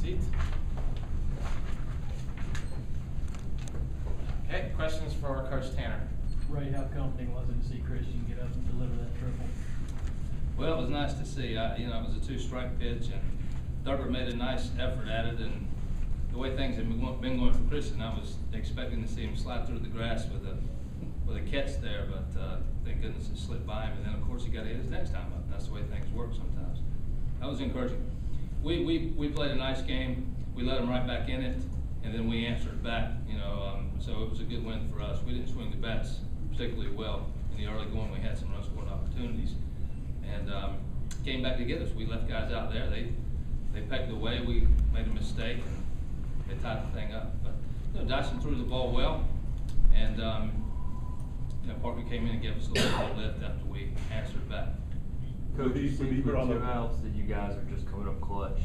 seat. Okay, questions for Coach Tanner? Ray, how comforting was it to see Christian get up and deliver that triple? Well, it was nice to see. It was a 2-strike pitch, and Thurber made a nice effort at it. And the way things have been going for Christian, I was expecting to see him slide through the grass with a catch there, but thank goodness it slipped by him. And then, of course, he got to hit his next time up. That's the way things work sometimes. That was encouraging. We played a nice game. We let him right back in it, and then we answered back. So it was a good win for us. We didn't swing the bats particularly well in the early going. We had some run-scoring opportunities, and came back to get us. We left guys out there. They pecked away. We made a mistake, and they tied the thing up. But Dyson threw the ball well, and Parker came in and gave us a little bit of lift after we answered back. Coach, you see with 2 outs that you guys are just coming up clutch.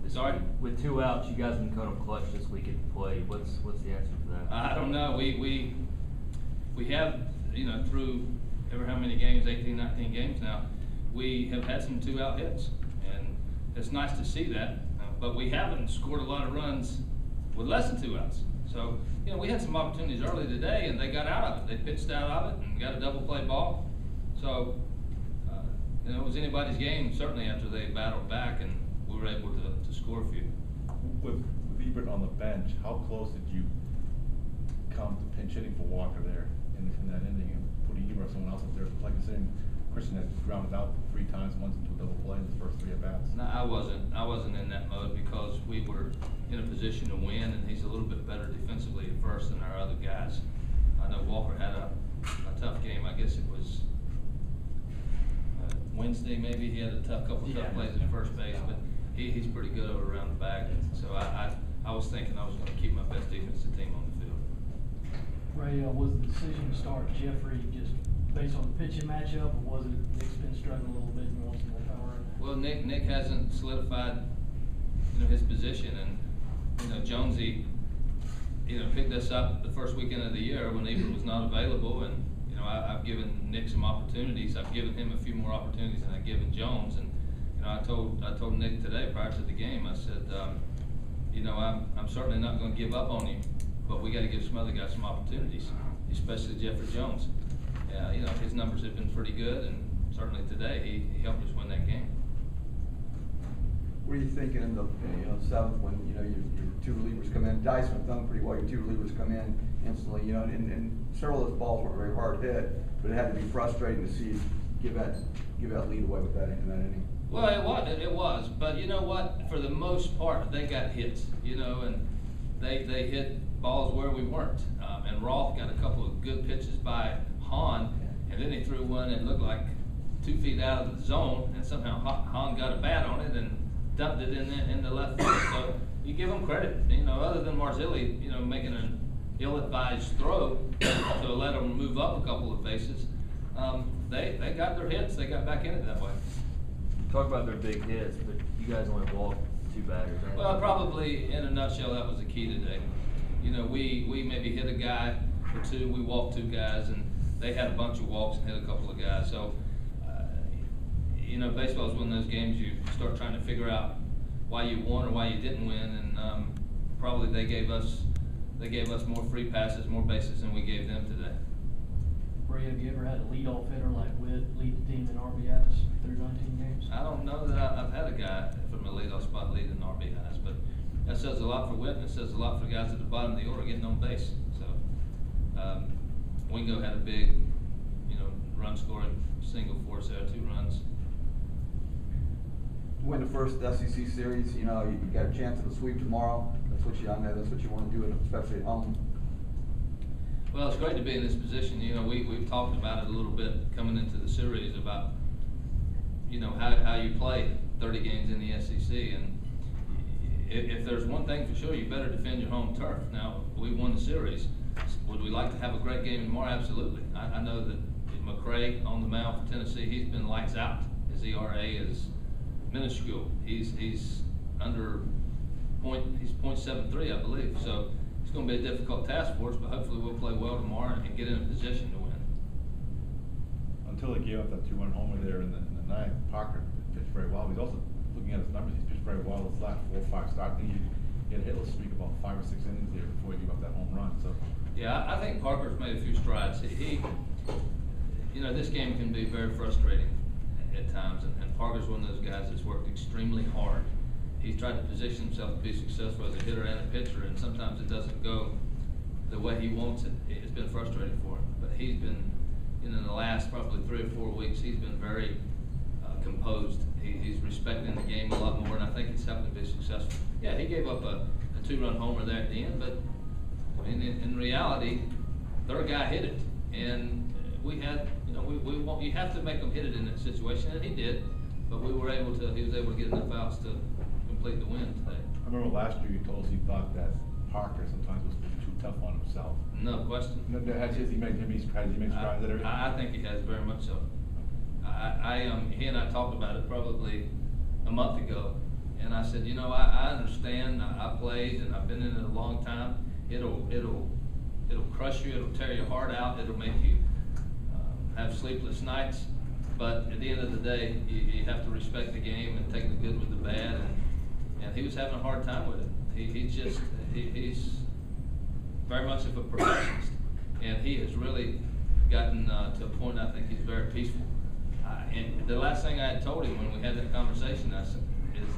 Sorry? With 2 outs, you guys have been coming up clutch this week at the plate. What's the answer to that? I don't know. We have, through ever how many games, 18, 19 games now, we have had some 2-out hits, and it's nice to see that. But we haven't scored a lot of runs with less than 2 outs. So, we had some opportunities early today, and they got out of it. They pitched out of it and got a double play ball. So, it was anybody's game, certainly, after they battled back, and we were able to score a few. With Ebert on the bench, how close did you come to pinch hitting for Walker there in that inning and putting Ebert or someone else up there? Like you're saying, Christian has grounded out 3 times, once into a double play in the first 3 at-bats. No, I wasn't in that mode because we were in a position to win, and he's a little bit better defensively at first than our other guys. I know Walker had a tough game. I guess it was Wednesday, maybe. He had a tough plays at first base, but he's pretty good over around the bag. So I was thinking I was going to keep my best defensive team on the field. Ray, was the decision to start Jeffrey just based on the pitching matchup, or was it Nick's been struggling a little bit and wants more power? Well, Nick hasn't solidified, his position, and Jonesy, picked us up the first weekend of the year when Ebert was not available, and I've given Nick some opportunities. I've given him a few more opportunities than I've given Jones, and I told Nick today prior to the game. I said, I'm certainly not going to give up on you, but we got to give some other guys some opportunities, especially Jeffrey Jones. His numbers have been pretty good, and certainly today he helped us win that game. What are you thinking in the 7th when your 2 relievers come in? Dyson have done pretty well. Your 2 relievers come in instantly. And several of those balls weren't very hard hit, but it had to be frustrating to see you give that lead away with that in that inning. Well, it was, but you know what? For the most part, they got hits. And they hit balls where we weren't. And Roth got a couple of good pitches by Hahn, and then he threw one that looked like 2 feet out of the zone, and somehow Hahn got a bat on it and dumped it in the left field. So you give them credit, other than Marzilli, making an ill-advised throw to let them move up a couple of bases. They got their hits. They got back in it that way. Talk about their big hits, but you guys only walked 2 batters. Well, probably in a nutshell, that was the key today. We maybe hit a guy or 2. We walked 2 guys, and they had a bunch of walks and hit a couple of guys. So, baseball is one of those games you start trying to figure out why you won or why you didn't win, and probably they gave us more free passes, more bases than we gave them today. Ray, have you ever had a leadoff hitter like Witt lead the team in RBIs through 19 games? I don't know that I've had a guy from a leadoff spot leading RBIs, but that says a lot for Witt, and it says a lot for guys at the bottom of the order getting on base. So Wingo had a big, run-scoring single for us there, 2 runs. Win the first SEC series, you got a chance at a sweep tomorrow. That's what you want to do, especially at home. Well, it's great to be in this position. We've talked about it a little bit coming into the series about, how you play 30 games in the SEC. And if there's one thing for sure, you better defend your home turf. Now, we won the series. Would we like to have a great game tomorrow? Absolutely. I know that McCray on the mound for Tennessee, he's been lights out. His ERA is minuscule. He's under he's .73, I believe. So it's going to be a difficult task for us, but hopefully we'll play well tomorrow and get in a position to win. Until they gave up that 2-run homer there in the 9th, Parker pitched very well. He's also looking at his numbers. He's pitched very well those last 4 or 5 starts. I think you had a hitless streak about 5 or 6 innings there before you give up that home run, so. Yeah, I think Parker's made a few strides. You know, this game can be very frustrating at times, and Parker's one of those guys that's worked extremely hard. He's tried to position himself to be successful as a hitter and a pitcher, and sometimes it doesn't go the way he wants it. It's been frustrating for him, but he's been, you know, in the last probably 3 or 4 weeks, he's been very composed. He's respecting the game a lot more, and I think it's helped him be successful. Yeah, he gave up a 2-run homer there at the end, but I mean, in reality, their guy hit it, and we had, you know, you have to make him hit it in that situation, and he did, but he was able to get enough outs to complete the win today. I remember last year you told us you thought that Parker sometimes was too tough on himself. No question. Has he made strides that area? I think he has, very much so. He and I talked about it probably a month ago, and I said, you know, I understand. I played, and I've been in it a long time. It'll crush you. It'll tear your heart out. It'll make you have sleepless nights. But at the end of the day, you have to respect the game and take the good with the bad. And he was having a hard time with it. He's very much of a perfectionist, and he has really gotten to a point. I think he's very peaceful. And the last thing I had told him when we had that conversation, I said, is,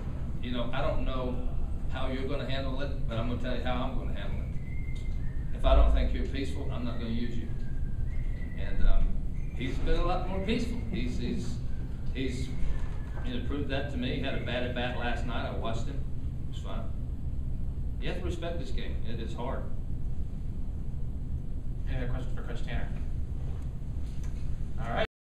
you know, I don't know how you're going to handle it, but I'm going to tell you how I'm going to handle it. If I don't think you're peaceful, I'm not going to use you. And he's been a lot more peaceful. He's you know, proved that to me. He had a bad at bat last night. I watched him. It was fine. You have to respect this game. It is hard. Any other questions for Coach Tanner? All right.